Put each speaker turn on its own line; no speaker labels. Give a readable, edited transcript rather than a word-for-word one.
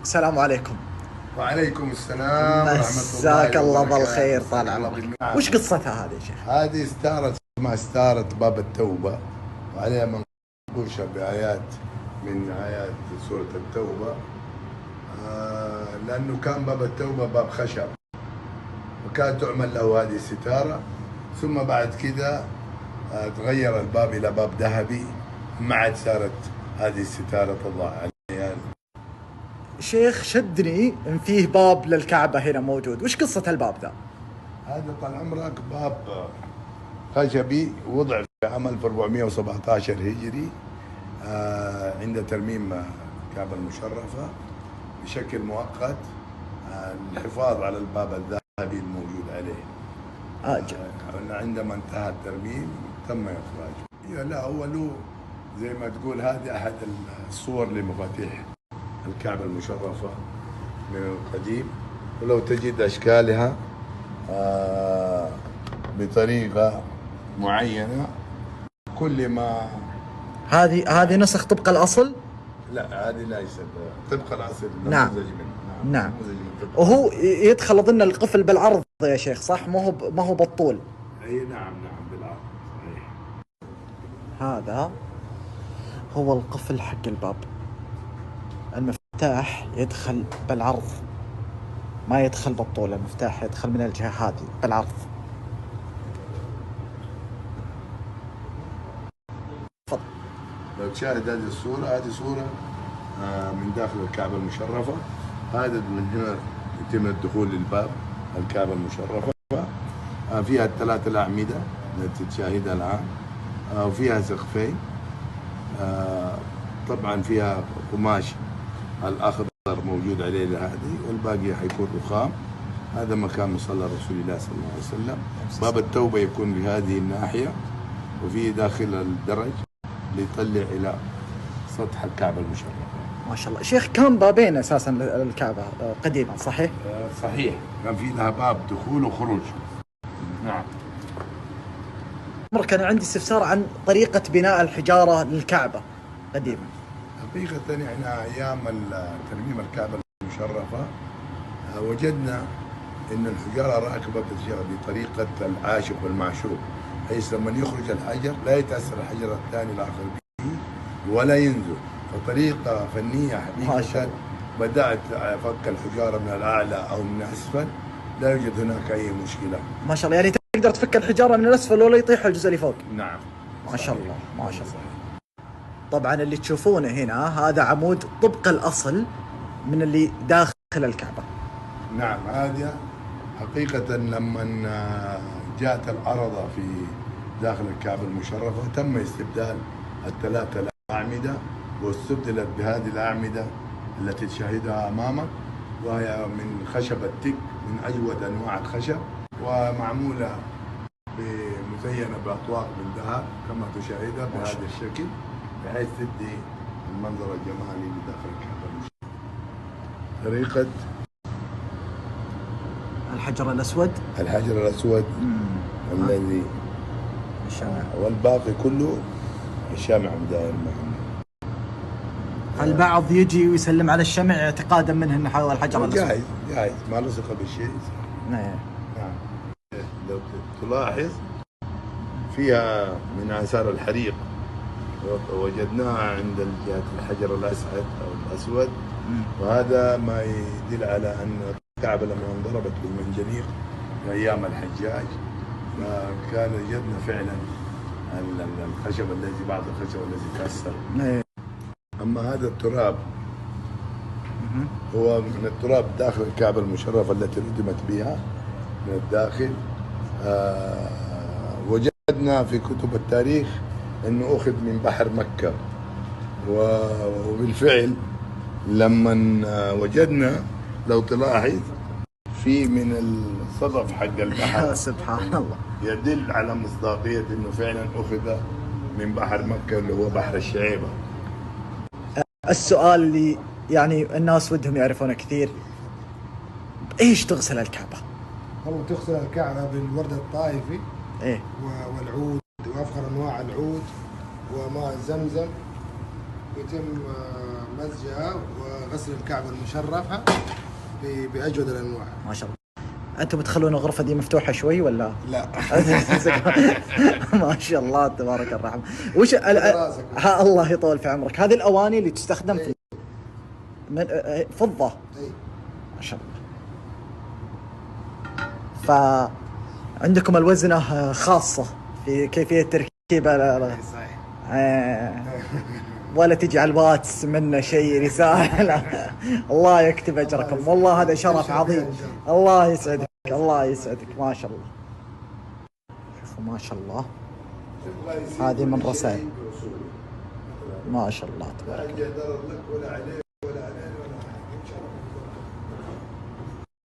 السلام عليكم.
وعليكم السلام ورحمة الله
مساك الله
وبركاته.
بالخير، طال
مساك الله
عمرك.
بالنعم.
وش قصتها هذه يا شيخ؟
هذه ستارة اسمها ستارة باب التوبة، وعليها منقوشة بآيات من آيات سورة التوبة. لأنه كان باب التوبة باب خشب، وكانت تعمل له هذه الستارة. ثم بعد كذا تغير الباب إلى باب ذهبي، ما عاد صارت هذه الستارة تضع عليها.
شيخ شدني ان فيه باب للكعبة هنا موجود، وش قصة الباب ذا؟
هذا طال عمرك باب خشبي وضع في عام 1417 هجري، عند ترميم الكعبة المشرفة بشكل مؤقت، للحفاظ على الباب الذهبي الموجود عليه. عندما انتهى الترميم تم إخراجه. لا، هو له زي ما تقول هذه أحد الصور لمفاتيح الكعبة المشرفة من القديم، ولو تجد أشكالها بطريقة معينة. كل ما
هذه نسخ طبق الأصل؟
لا، هذه ليست طبق الأصل،
نعم.
نموذج منه.
نعم. وهو يدخل أظن القفل بالعرض يا شيخ، صح؟ ما هو بالطول.
أي نعم بالعرض صحيح.
هذا هو القفل حق الباب. المفتاح يدخل بالعرض، ما يدخل بالطول. المفتاح يدخل من الجهة هذه بالعرض. تفضل.
لو تشاهد هذه الصورة، هذه صورة من داخل الكعبة المشرفة. هذا من هنا يتم الدخول للباب الكعبة المشرفة. فيها الثلاث الأعمدة التي تشاهدها الآن، وفيها سقفين. طبعا فيها قماش الأخضر موجود عليه لهذه، والباقي حيكون رخام. هذا مكان مصلى رسول الله صلى الله عليه وسلم. باب التوبة يكون بهذه الناحية، وفيه داخل الدرج ليطلع إلى سطح الكعبة المشرفة.
ما شاء الله. شيخ كان بابين أساسا الكعبة قديما، صحيح؟
صحيح، كان في لها باب دخول وخروج. نعم.
كان عندي استفسار عن طريقة بناء الحجارة للكعبة قديما.
حقيقة احنا أيام ترميم الكعبة المشرفة وجدنا أن الحجارة راكبة بطريقة العاشق والمعشوق، حيث لما يخرج الحجر لا يتأثر الحجر الثاني الآخر به ولا ينزل. فطريقة فنية حقيقة. بدأت فك الحجارة من الأعلى أو من أسفل، لا يوجد هناك أي مشكلة.
ما شاء الله، يعني تقدر تفك الحجارة من الأسفل ولا يطيح الجزء اللي فوق.
نعم.
ما شاء الله ما شاء الله. طبعا اللي تشوفونه هنا هذا عمود طبق الأصل من اللي داخل الكعبة.
نعم. هذا حقيقة لما جاءت العرضة في داخل الكعبة المشرفة تم استبدال الثلاثة الأعمدة، واستبدلت بهذه الأعمدة التي تشاهدها أمامك، وهي من خشب التك، من أجود أنواع الخشب، ومعمولة مزينة بأطواق من ذهب كما تشاهدها بهذا الشكل، بحيث تدي المنظر الجمالي لداخل الكعبة المشرفة. طريقة
الحجر الأسود.
الحجر الأسود الذي
الشمع،
والباقي كله الشمع دائر معنا.
البعض يجي ويسلم على الشمع اعتقادا منه انه هو الحجر الأسود.
جاهز ما لصق بالشيء.
نعم.
لو تلاحظ فيها من آثار الحريق، وجدناها عند جهة الحجر الأسود أو الأسود، وهذا ما يدل على أن الكعبة لما انضربت بالمنجنيق في أيام الحجاج كان وجدنا فعلا الخشب الذي بعض الخشب الذي تأثر. أما هذا التراب هو من التراب داخل الكعبة المشرفة التي ردمت بها من الداخل. وجدنا في كتب التاريخ أنه أخذ من بحر مكة، وبالفعل لما وجدنا لو تلاحظ في من الصدف حق البحر
سبحان الله
يدل على مصداقية أنه فعلا أخذ من بحر مكة اللي هو بحر الشعيبة.
السؤال اللي يعني الناس ودهم يعرفونه كثير، ايش تغسل الكعبة؟
والله تغسل الكعبة بالورد الطائفي والعود وأفخر أنواع العود وماء زمزم، يتم مزجها وغسل الكعبة المشرفة بأجود الأنواع.
ما شاء الله. انتم بتخلون الغرفه دي مفتوحه شوي ولا؟
لا.
ما شاء الله تبارك الرحمن. وش الله يطول في عمرك. هذه الاواني اللي تستخدم في من فضه. ما شاء الله. فعندكم الوزنه خاصه في كيفيه تركيبها.
صحيح.
ولا تجي على الواتس منه شيء رسالة. الله يكتب أجركم، والله هذا شرف عظيم. الله يسعدك، الله يسعدك. ما شاء الله. شوفوا ما شاء الله، هذه من رسائل. ما شاء الله تبارك الله.